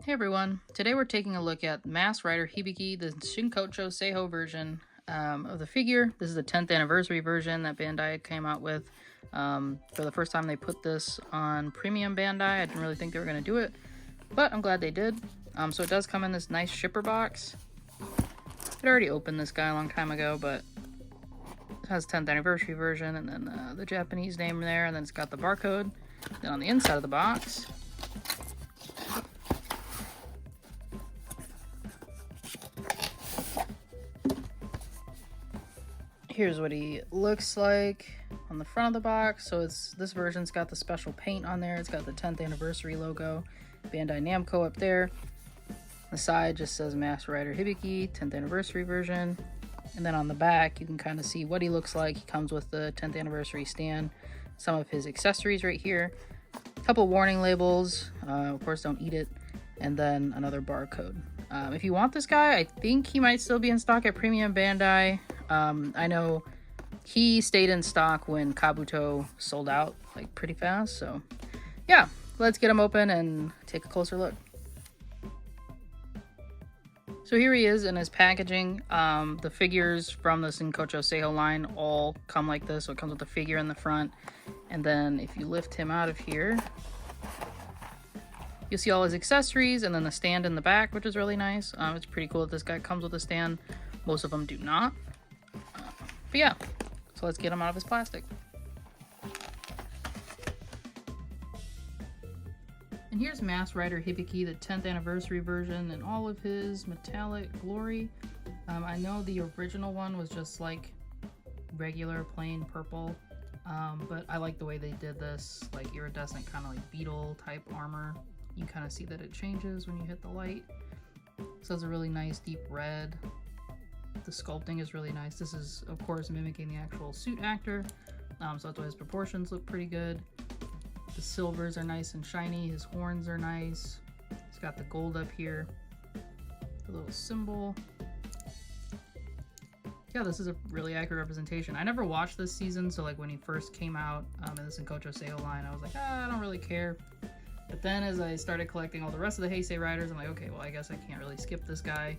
Hey everyone, today we're taking a look at Masked Rider Hibiki, the Shinkocchou Seihou version of the figure. This is the 10th anniversary version that Bandai came out with. For the first time they put this on premium Bandai. I didn't really think they were going to do it, but I'm glad they did. So it does come in this nice shipper box. I'd already opened this guy a long time ago, but it has 10th anniversary version and then the Japanese name there, and then it's got the barcode. Then on the inside of the box, here's what he looks like on the front of the box. So this version's got the special paint on there. It's got the 10th anniversary logo, Bandai Namco up there. The side just says Masked Rider Hibiki, 10th anniversary version. And then on the back, you can kind of see what he looks like. He comes with the 10th anniversary stand, some of his accessories right here, a couple warning labels, of course don't eat it, and then another barcode. If you want this guy, I think he might still be in stock at Premium Bandai. I know he stayed in stock when Kabuto sold out like pretty fast. So yeah, let's get him open and take a closer look. So here he is in his packaging. The figures from the Shinkocchou Seihou line all come like this. So it comes with the figure in the front. And then if you lift him out of here, you'll see all his accessories and then the stand in the back, which is really nice. It's pretty cool that this guy comes with a stand. Most of them do not. But yeah, so let's get him out of his plastic. And here's Masked Rider Hibiki, the 10th anniversary version, in all of his metallic glory. I know the original one was just like regular plain purple, but I like the way they did this, like iridescent kind of like beetle type armor. You kind of see that it changes when you hit the light. So it's a really nice deep red. The sculpting is really nice. This is, of course, mimicking the actual suit actor, so that's why his proportions look pretty good. The silvers are nice and shiny. His horns are nice. He's got the gold up here. The little symbol. Yeah, this is a really accurate representation. I never watched this season, so like when he first came out in the Shinkocchou Seihou line, I was like, I don't really care. But then as I started collecting all the rest of the Heisei Riders, I'm like, okay, well, I guess I can't really skip this guy.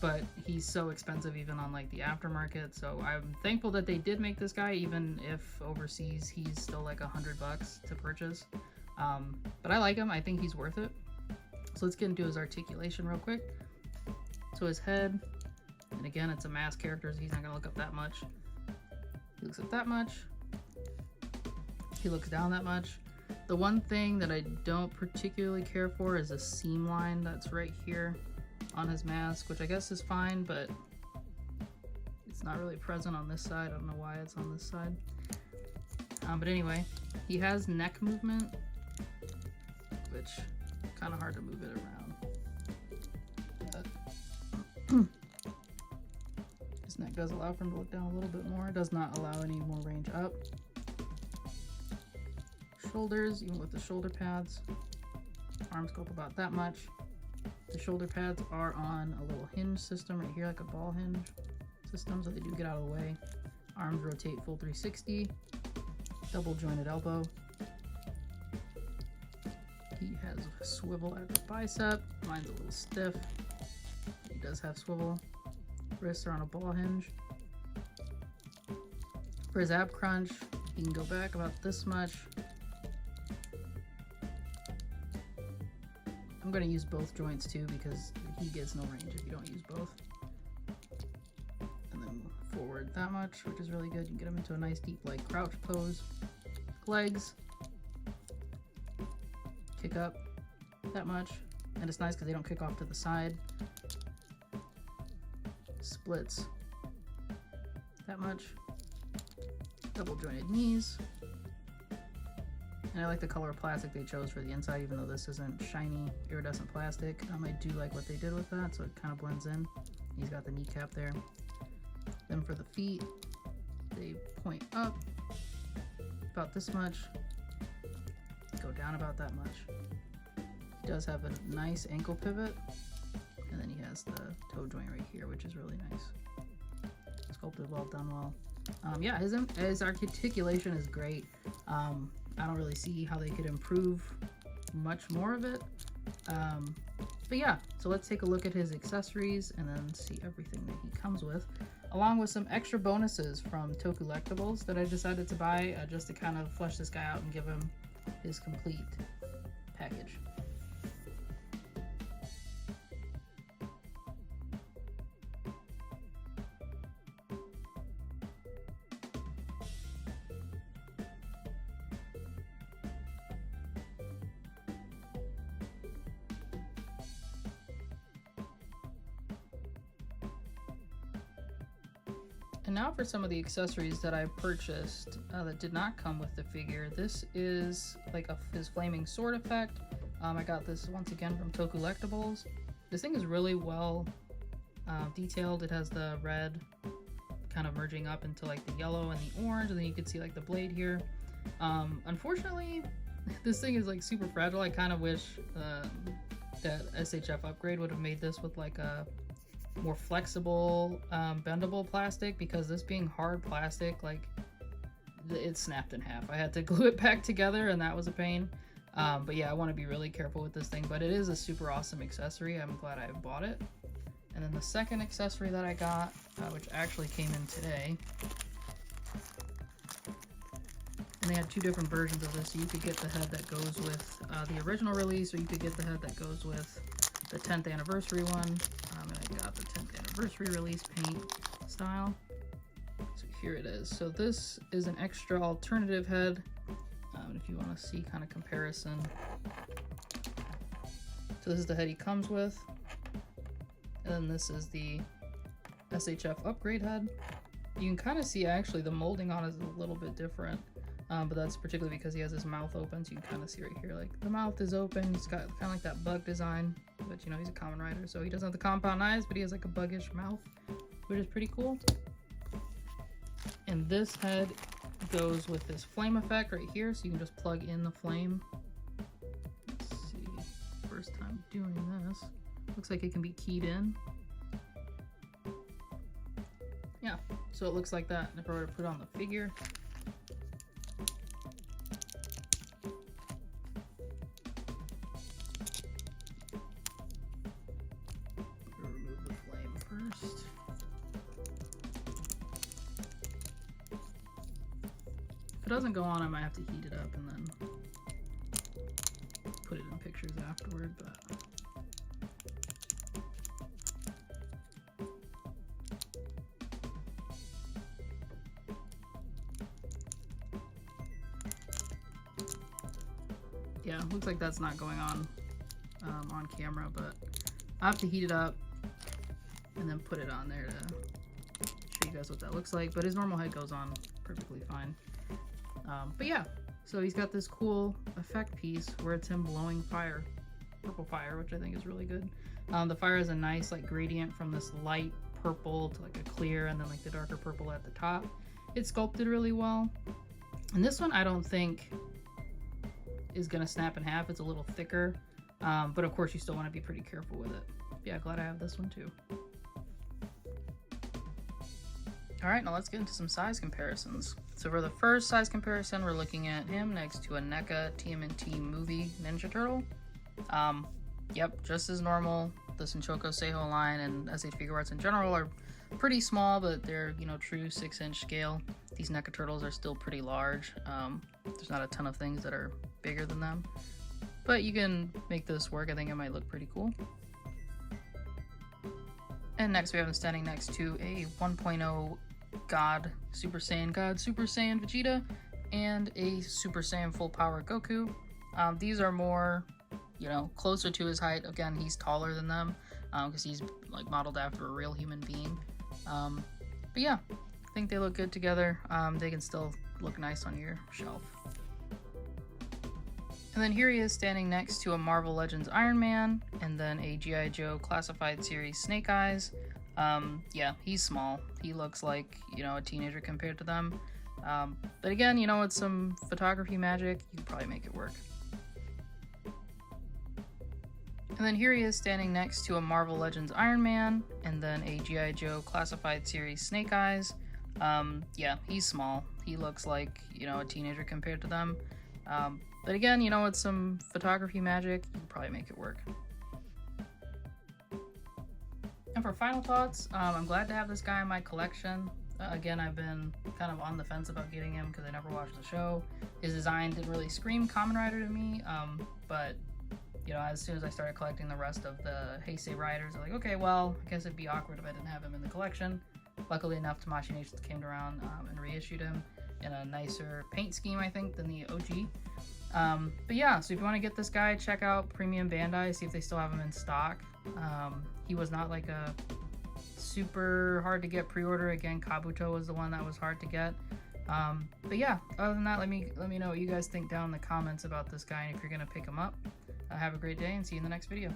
But he's so expensive even on like the aftermarket, so I'm thankful that they did make this guy, even if overseas he's still like $100 to purchase. But I like him. I think he's worth it. So let's get into his articulation real quick. So his head, and again, it's a masked character, so he's not gonna look up that much. He looks up that much. He looks down that much. The one thing that I don't particularly care for is a seam line that's right here on his mask, which I guess is fine, but it's not really present on this side. I don't know why it's on this side. But anyway, he has neck movement, which kind of hard to move it around. His neck does allow for him to look down a little bit more. It does not allow any more range up. Shoulders, even with the shoulder pads. Arm scope about that much. The shoulder pads are on a little hinge system right here, like a ball hinge system, so they do get out of the way. Arms rotate full 360. Double jointed elbow. He has a swivel at the bicep. Mine's a little stiff. He does have swivel. Wrists are on a ball hinge. For his ab crunch, he can go back about this much. I'm going to use both joints too because he gets no range if you don't use both. And then forward that much, which is really good. You can get him into a nice deep like crouch pose. Legs. Kick up that much. And it's nice because they don't kick off to the side. Splits that much. Double jointed knees. And I like the color of plastic they chose for the inside, even though this isn't shiny, iridescent plastic. I do like what they did with that, so it kind of blends in. He's got the kneecap there. Then for the feet, they point up about this much, go down about that much. He does have a nice ankle pivot, and then he has the toe joint right here, which is really nice. Sculpted well, done well. Yeah, his articulation is great. I don't really see how they could improve much more of it. But yeah, so let's take a look at his accessories and then see everything that he comes with, along with some extra bonuses from Tokulectables that I decided to buy just to kind of flesh this guy out and give him his complete package. And now for some of the accessories that I purchased that did not come with the figure. This is like his flaming sword effect. I got this once again from Tokulectables. This thing is really well detailed. It has the red kind of merging up into like the yellow and the orange, and then you can see like the blade here. Unfortunately, this thing is like super fragile. I kind of wish that SHF Upgrade would have made this with like a more flexible bendable plastic, because this being hard plastic, like it snapped in half. I had to glue it back together and that was a pain. But yeah, I want to be really careful with this thing, but it is a super awesome accessory. I'm glad I bought it. And then the second accessory that I got, which actually came in today, and they had two different versions of this. So you could get the head that goes with the original release, or you could get the head that goes with the 10th anniversary one. And I got the 10th anniversary release paint style. So here it is. So this is an extra alternative head. If you want to see kind of comparison. So this is the head he comes with. And then this is the SHF Upgrade head. You can kind of see actually the molding on it is a little bit different. But that's particularly because he has his mouth open, so you can kind of see right here, like the mouth is open. He's got kind of like that bug design, but you know, he's a Kamen Rider, so he doesn't have the compound eyes, but he has like a buggish mouth, which is pretty cool. And this head goes with this flame effect right here, so you can just plug in the flame. Let's see, first time doing this. Looks like it can be keyed in. Yeah, so it looks like that. And if I were to put on the figure, if it doesn't go on, I might have to heat it up and then put it in pictures afterward, but yeah, looks like that's not going on camera, but I have to heat it up and then put it on there to show you guys what that looks like. But his normal head goes on perfectly fine. But yeah, so he's got this cool effect piece where it's him blowing fire, purple fire, which I think is really good. The fire is a nice like gradient from this light purple to like a clear, and then like the darker purple at the top. It's sculpted really well. And this one I don't think is gonna snap in half. It's a little thicker, but of course you still want to be pretty careful with it. Yeah, glad I have this one too. Alright, now let's get into some size comparisons. So for the first size comparison, we're looking at him next to a NECA TMNT movie Ninja Turtle. Yep, just as normal. The Shinkocchou Seihou line and S.H Figuarts in general are pretty small, but they're, you know, true 6-inch scale. These NECA turtles are still pretty large. There's not a ton of things that are bigger than them, but you can make this work. I think it might look pretty cool. And next we have him standing next to a 1.0 God Super Saiyan Vegeta and a Super Saiyan Full Power Goku. These are more, you know, closer to his height. Again, he's taller than them because he's like modeled after a real human being. But yeah, I think they look good together. They can still look nice on your shelf. And then here he is standing next to a Marvel Legends Iron Man and then a G.I. Joe Classified Series Snake Eyes. Yeah, he's small. He looks like, you know, a teenager compared to them. But again, you know, with some photography magic, you can probably make it work. And then here he is standing next to a Marvel Legends Iron Man and then a G.I. Joe Classified Series Snake Eyes. Yeah, he's small. He looks like, you know, a teenager compared to them. But again, you know, with some photography magic, you can probably make it work. And for final thoughts, I'm glad to have this guy in my collection. Again, I've been kind of on the fence about getting him because I never watched the show. His design didn't really scream Kamen Rider to me, but you know, as soon as I started collecting the rest of the Heisei Riders, I'm like, okay, well, I guess it'd be awkward if I didn't have him in the collection. Luckily enough, Tamashii Nations came around and reissued him in a nicer paint scheme, I think, than the OG. But yeah, so if you want to get this guy, check out Premium Bandai, see if they still have him in stock. He was not like a super hard to get pre-order. Again, Kabuto was the one that was hard to get. But yeah, other than that, let me know what you guys think down in the comments about this guy and if you're gonna pick him up. Have a great day and see you in the next video.